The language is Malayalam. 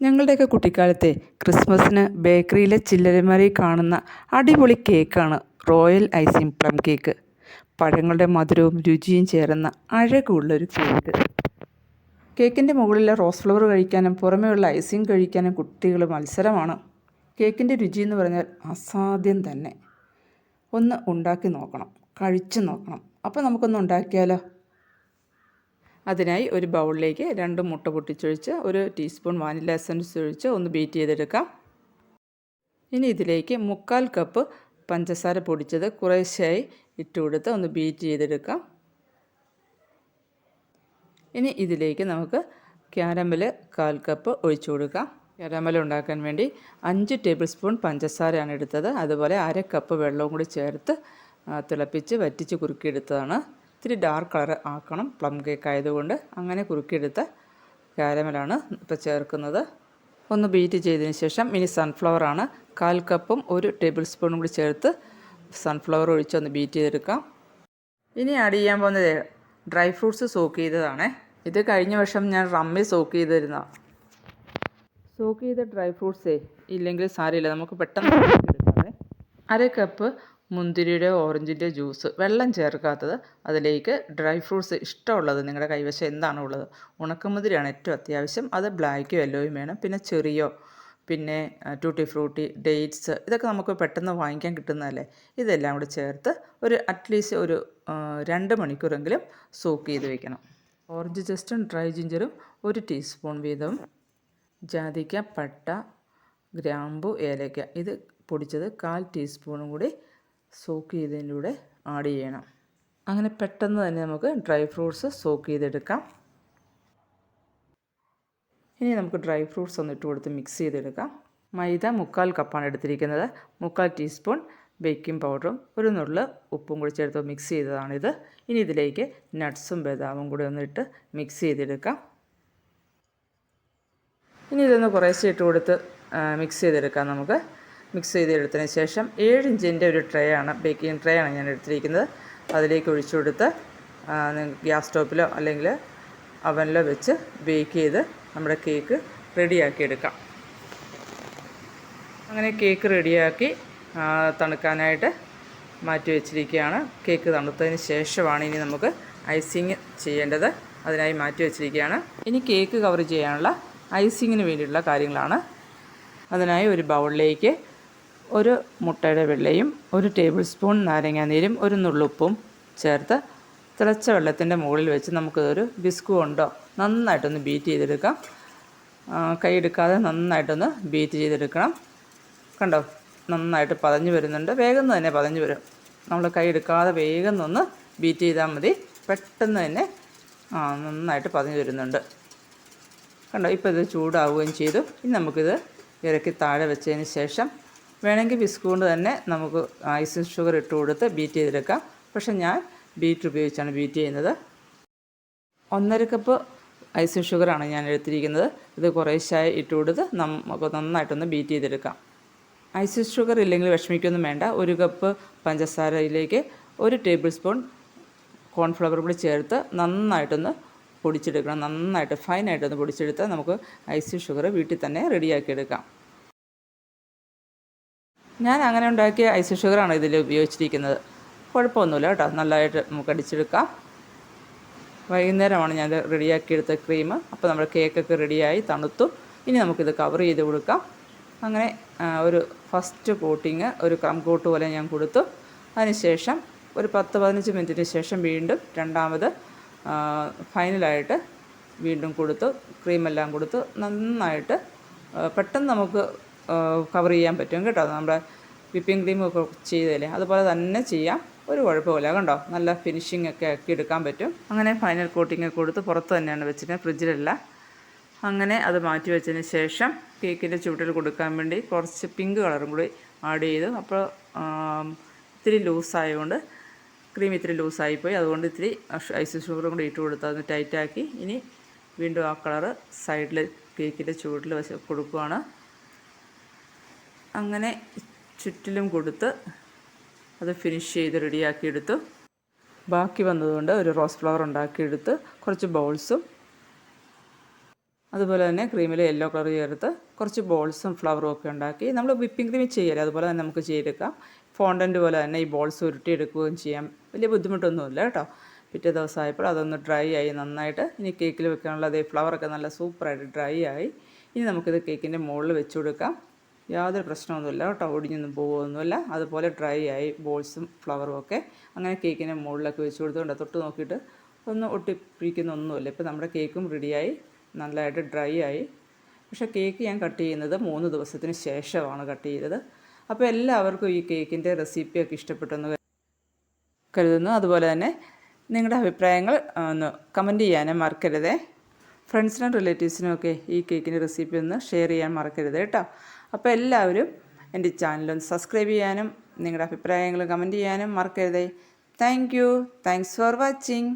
ഞങ്ങളുടെയൊക്കെ കുട്ടിക്കാലത്തെ ക്രിസ്മസിന് ബേക്കറിയിലെ ചില്ലറമരയിൽ കാണുന്ന അടിപൊളി കേക്കാണ് റോയൽ ഐസിങ് പ്ലം കേക്ക്. പഴങ്ങളുടെ മധുരവും രുചിയും ചേർന്ന അഴകുള്ളൊരു കേക്ക്. കേക്കിൻ്റെ മുകളിലെ റോസ് ഫ്ലവർ കഴിക്കാനും പുറമേയുള്ള ഐസിങ് കഴിക്കാനും കുട്ടികൾ മത്സരമാണ്. കേക്കിൻ്റെ രുചി എന്ന് പറഞ്ഞാൽ അസാധ്യം തന്നെ. ഒന്ന് ഉണ്ടാക്കി നോക്കണം, കഴിച്ചു നോക്കണം. അപ്പോൾ നമുക്കൊന്ന് ഉണ്ടാക്കിയാലോ? അതിനായി ഒരു ബൗളിലേക്ക് 2 മുട്ട പൊട്ടിച്ചൊഴിച്ച് 1 ടീസ്പൂൺ വാനില എസൻസ് ഒഴിച്ച് ഒന്ന് ബീറ്റ് ചെയ്തെടുക്കാം. ഇനി ഇതിലേക്ക് 3/4 കപ്പ് പഞ്ചസാര പൊടിച്ചത് കുറേശ്ശെയായി ഇട്ട് കൊടുത്ത് ഒന്ന് ബീറ്റ് ചെയ്തെടുക്കാം. ഇനി ഇതിലേക്ക് നമുക്ക് ക്യാരമൽ 1/4 കപ്പ് ഒഴിച്ചു കൊടുക്കാം. ക്യാരമൽ ഉണ്ടാക്കാൻ വേണ്ടി 5 ടേബിൾ സ്പൂൺ പഞ്ചസാരയാണ് എടുത്തത്. അതുപോലെ 1/2 കപ്പ് വെള്ളവും കൂടി ചേർത്ത് തിളപ്പിച്ച് വറ്റിച്ച് കുറുക്കിയെടുത്തതാണ്. ഇത്തിരി ഡാർക്ക് കളർ ആക്കണം, പ്ലം കേക്ക് ആയതുകൊണ്ട്. അങ്ങനെ കുറുക്കിയെടുത്ത കാരമലാണ് ഇപ്പോൾ ചേർക്കുന്നത്. ഒന്ന് ബീറ്റ് ചെയ്തതിന് ശേഷം ഇനി സൺഫ്ലവറാണ്. 1/4 കപ്പും 1 ടേബിൾ സ്പൂണും കൂടി ചേർത്ത് സൺഫ്ലവർ ഒഴിച്ച് ഒന്ന് ബീറ്റ് ചെയ്തെടുക്കാം. ഇനി ആഡ് ചെയ്യാൻ പോകുന്നത് ഡ്രൈ ഫ്രൂട്ട്സ് സോക്ക് ചെയ്തതാണ്. ഇത് കഴിഞ്ഞ വർഷം ഞാൻ റമ്മിൽ സോക്ക് ചെയ്തിരുന്ന. സോക്ക് ചെയ്ത ഡ്രൈ ഫ്രൂട്ട്സേ ഇല്ലെങ്കിൽ സാരമില്ല, നമുക്ക് പെട്ടെന്ന് എടുക്കാമേ. 1/2 കപ്പ് മുന്തിരിയുടെ ഓറഞ്ചിൻ്റെ ജ്യൂസ്, വെള്ളം ചേർക്കാത്തത്. അതിലേക്ക് ഡ്രൈ ഫ്രൂട്ട്സ് ഇഷ്ടമുള്ളത് നിങ്ങളുടെ കൈവശം എന്താണോ ഉള്ളത്. ഉണക്കമുന്തിരിയാണ് ഏറ്റവും അത്യാവശ്യം. അത് ബ്ലാക്കും യെല്ലോയും വേണം. പിന്നെ ചെറിയോ, പിന്നെ ടൂട്ടി ഫ്രൂട്ടി, ഡേറ്റ്സ്, ഇതൊക്കെ നമുക്ക് പെട്ടെന്ന് വാങ്ങിക്കാൻ കിട്ടുന്നതല്ലേ. ഇതെല്ലാം കൂടി ചേർത്ത് അറ്റ്ലീസ്റ്റ് ഒരു 2 മണിക്കൂറെങ്കിലും സോക്ക് ചെയ്ത് വയ്ക്കണം. ഓറഞ്ച് ജസ്റ്റും ഡ്രൈ ജിഞ്ചറും 1 ടീസ്പൂൺ വീതം. ജാതിക്ക, പട്ട, ഗ്രാമ്പു, ഏലക്ക ഇത് പൊടിച്ചത് 1/4 ടീസ്പൂണും കൂടി സോക്ക് ചെയ്തതിലൂടെ ആഡ് ചെയ്യണം. അങ്ങനെ പെട്ടെന്ന് തന്നെ നമുക്ക് ഡ്രൈ ഫ്രൂട്ട്സ് സോക്ക് ചെയ്തെടുക്കാം. ഇനി നമുക്ക് ഡ്രൈ ഫ്രൂട്ട്സ് ഒന്ന് ഇട്ട് കൊടുത്ത് മിക്സ് ചെയ്തെടുക്കാം. മൈദ 3/4 കപ്പാണ് എടുത്തിരിക്കുന്നത്. 3/4 ടീസ്പൂൺ ബേക്കിംഗ് പൗഡറും 1 നുള്ള് ഉപ്പും കൂടി ചേർത്ത് മിക്സ് ചെയ്തതാണിത്. ഇനി ഇതിലേക്ക് നട്ട്സും ബദാമും കൂടി ഒന്ന് ഇട്ട് മിക്സ് ചെയ്തെടുക്കാം. ഇനി ഇതൊന്ന് കുറേശ്ശെ ഇട്ട് കൊടുത്ത് മിക്സ് ചെയ്തെടുക്കാം. നമുക്ക് മിക്സ് ചെയ്തെടുത്തതിന് ശേഷം 7 ഇഞ്ചിൻ്റെ ഒരു ട്രേ ആണ്, ബേക്കിംഗ് ട്രേ ആണ് ഞാൻ എടുത്തിരിക്കുന്നത്. അതിലേക്ക് ഒഴിച്ചു കൊടുത്ത് ഗ്യാസ് സ്റ്റോപ്പിലോ അല്ലെങ്കിൽ അവനിലോ വെച്ച് ബേക്ക് ചെയ്ത് നമ്മുടെ കേക്ക് റെഡിയാക്കി എടുക്കാം. അങ്ങനെ കേക്ക് റെഡിയാക്കി തണുക്കാനായിട്ട് മാറ്റി വെച്ചിരിക്കുകയാണ്. കേക്ക് തണുത്തതിന് ശേഷമാണ് ഇനി നമുക്ക് ഐസിങ് ചെയ്യേണ്ടത്. അതിനായി മാറ്റി വെച്ചിരിക്കുകയാണ്. ഇനി കേക്ക് കവർ ചെയ്യാനുള്ള ഐസിങ്ങിന് വേണ്ടിയിട്ടുള്ള കാര്യങ്ങളാണ്. അതിനായി ഒരു ബൗളിലേക്ക് 1 മുട്ടയുടെ വെള്ളയും 1 ടേബിൾ സ്പൂൺ നാരങ്ങാനീരും 1 നുള്ളുപ്പും ചേർത്ത് തിളച്ച വെള്ളത്തിൻ്റെ മുകളിൽ വെച്ച് നമുക്കൊരു വിസ്ക് കൊണ്ടോ നന്നായിട്ടൊന്ന് ബീറ്റ് ചെയ്തെടുക്കാം. കൈ എടുക്കാതെ നന്നായിട്ടൊന്ന് ബീറ്റ് ചെയ്തെടുക്കണം. കണ്ടോ, നന്നായിട്ട് പതഞ്ഞ് വരുന്നുണ്ട്. വേഗം തന്നെ പതഞ്ഞ് വരും. നമ്മൾ കൈ എടുക്കാതെ വേഗം ഒന്ന് ബീറ്റ് ചെയ്താൽ മതി. പെട്ടെന്ന് തന്നെ നന്നായിട്ട് പതഞ്ഞ് വരുന്നുണ്ട്. കണ്ടോ, ഇപ്പോൾ ഇത് ചൂടാവുകയും ചെയ്തു. ഇനി നമുക്കിത് ഇറക്കി താഴെ വെച്ചതിന് ശേഷം വേണമെങ്കിൽ വിസ്ക് കൊണ്ട് തന്നെ നമുക്ക് ഐസിങ് ഷുഗർ ഇട്ട് കൊടുത്ത് ബീറ്റ് ചെയ്തെടുക്കാം. പക്ഷേ ഞാൻ ബീറ്റർ ഉപയോഗിച്ചാണ് ബീറ്റ് ചെയ്യുന്നത്. 1/2 കപ്പ് ഐസിങ് ഷുഗറാണ് ഞാൻ എടുത്തിരിക്കുന്നത്. ഇത് കുറേശ്ശായി ഇട്ട് കൊടുത്ത് നമുക്ക് നന്നായിട്ടൊന്ന് ബീറ്റ് ചെയ്തെടുക്കാം. ഐസിങ് ഷുഗർ ഇല്ലെങ്കിൽ വിഷമിക്കൊന്നും വേണ്ട. 1 കപ്പ് പഞ്ചസാരയിലേക്ക് 1 ടേബിൾ സ്പൂൺ കോൺഫ്ലവർ കൂടി ചേർത്ത് നന്നായിട്ടൊന്ന് പൊടിച്ചെടുക്കണം. നന്നായിട്ട് ഫൈനായിട്ടൊന്ന് പൊടിച്ചെടുത്താൽ നമുക്ക് ഐസിങ് ഷുഗർ വീട്ടിൽ തന്നെ റെഡിയാക്കിയെടുക്കാം. ഞാൻ അങ്ങനെ ഉണ്ടാക്കിയ ഐസിങ് ഷുഗറാണ് ഇതിൽ ഉപയോഗിച്ചിരിക്കുന്നത്. കുഴപ്പമൊന്നുമില്ല കേട്ടോ, നല്ലതായിട്ട് നമുക്ക് അടിച്ചെടുക്കാം. വൈകുന്നേരമാണ് ഞാൻ റെഡിയാക്കിയെടുത്ത ക്രീം. അപ്പോൾ നമ്മുടെ കേക്കൊക്കെ റെഡിയായി തണുത്തു. ഇനി നമുക്കിത് കവർ ചെയ്ത് കൊടുക്കാം. അങ്ങനെ ഒരു ഫസ്റ്റ് കോട്ടിങ്, ഒരു ക്രം കോട്ട് പോലെ ഞാൻ കൊടുത്തു. അതിനുശേഷം ഒരു 10-15 മിനിറ്റിന് ശേഷം വീണ്ടും രണ്ടാമത് ഫൈനലായിട്ട് വീണ്ടും കൊടുത്തു. ക്രീമെല്ലാം കൊടുത്തു. നന്നായിട്ട് പെട്ടെന്ന് നമുക്ക് കവർ ചെയ്യാൻ പറ്റും കേട്ടോ. നമ്മുടെ വിപ്പിംഗ് ക്രീമൊക്കെ ചെയ്തതല്ലേ, അതുപോലെ തന്നെ ചെയ്യാം. ഒരു കുഴപ്പമില്ല. കണ്ടോ, നല്ല ഫിനിഷിംഗ് ഒക്കെ ആക്കി എടുക്കാൻ പറ്റും. അങ്ങനെ ഫൈനൽ കോട്ടിങ് കൊടുത്ത് പുറത്ത് തന്നെയാണ് വെച്ചിട്ട്, ഫ്രിഡ്ജിലല്ല. അങ്ങനെ അത് മാറ്റി വെച്ചതിന് ശേഷം കേക്കിൻ്റെ ചുവട്ടിൽ കൊടുക്കാൻ വേണ്ടി കുറച്ച് പിങ്ക് കളറും കൂടി ആഡ് ചെയ്തു. അപ്പോൾ ഇത്തിരി ലൂസായതുകൊണ്ട് ക്രീം ഇത്തിരി ലൂസായിപ്പോയി. അതുകൊണ്ട് ഇത്തിരി ഐസിങ് ഷുഗറും കൂടി ഇട്ട് കൊടുത്ത് അതൊന്ന് ടൈറ്റാക്കി ഇനി വീണ്ടും ആ കളറ് സൈഡിൽ കേക്കിൻ്റെ ചുവട്ടിൽ വെച്ച് കൊടുക്കുകയാണ്. അങ്ങനെ ചുറ്റിലും കൊടുത്ത് അത് ഫിനിഷ് ചെയ്ത് റെഡിയാക്കിയെടുത്തു. ബാക്കി വന്നതുകൊണ്ട് ഒരു റോസ് ഫ്ലവർ ഉണ്ടാക്കിയെടുത്ത് കുറച്ച് ബൗൾസും അതുപോലെ തന്നെ ക്രീമിൽ യെല്ലോ കളർ ചേർത്ത് കുറച്ച് ബോൾസും ഫ്ലവറും ഒക്കെ ഉണ്ടാക്കി നമ്മൾ വിപ്പിംഗ് ക്രീം ചെയ്യല്ലേ അതുപോലെ തന്നെ നമുക്ക് ചെയ്തെടുക്കാം. ഫോണ്ടൻറ്റ് പോലെ തന്നെ ഈ ബോൾസ് ഉരുട്ടിയെടുക്കുകയും ചെയ്യാം. വലിയ ബുദ്ധിമുട്ടൊന്നുമില്ല കേട്ടോ. പിറ്റേ ദിവസമായപ്പോൾ അതൊന്ന് ഡ്രൈ ആയി നന്നായിട്ട്. ഇനി കേക്കിൽ വെക്കാനുള്ള അതേ ഫ്ലവറൊക്കെ നല്ല സൂപ്പറായിട്ട് ഡ്രൈ ആയി. ഇനി നമുക്കിത് കേക്കിൻ്റെ മുകളിൽ വെച്ച് കൊടുക്കാം. യാതൊരു പ്രശ്നമൊന്നുമില്ല കേട്ടോ, ഒടിഞ്ഞൊന്നും പോകുമൊന്നുമില്ല. അതുപോലെ ഡ്രൈ ആയി ബോൾസും ഫ്ലവറും ഒക്കെ. അങ്ങനെ കേക്കിൻ്റെ മുകളിലൊക്കെ വെച്ച് കൊടുത്തുകൊണ്ട് തൊട്ട് നോക്കിയിട്ട് ഒന്നും ഒട്ടിപ്പിടിക്കുന്നൊന്നുമില്ല. ഇപ്പോൾ നമ്മുടെ കേക്കും റെഡിയായി, നല്ലതായിട്ട് ഡ്രൈ ആയി. പക്ഷേ കേക്ക് ഞാൻ കട്ട് ചെയ്യുന്നത് 3 ദിവസത്തിന് ശേഷമാണ് കട്ട് ചെയ്തത്. അപ്പോൾ എല്ലാവർക്കും ഈ കേക്കിൻ്റെ റെസിപ്പിയൊക്കെ ഇഷ്ടപ്പെട്ടെന്ന് കരുതുന്നു. അതുപോലെ തന്നെ നിങ്ങളുടെ അഭിപ്രായങ്ങൾ ഒന്ന് കമൻറ്റ് ചെയ്യാനും മറക്കരുതേ. ഫ്രണ്ട്സിനും റിലേറ്റീവ്സിനും ഒക്കെ ഈ കേക്കിൻ്റെ റെസിപ്പി ഒന്ന് ഷെയർ ചെയ്യാൻ മറക്കരുത് കേട്ടോ. അപ്പോൾ എല്ലാവരും എൻ്റെ ചാനലൊന്ന് സബ്സ്ക്രൈബ് ചെയ്യാനും നിങ്ങളുടെ അഭിപ്രായങ്ങൾ കമൻറ്റ് ചെയ്യാനും മറക്കരുതേ. Thanks for watching.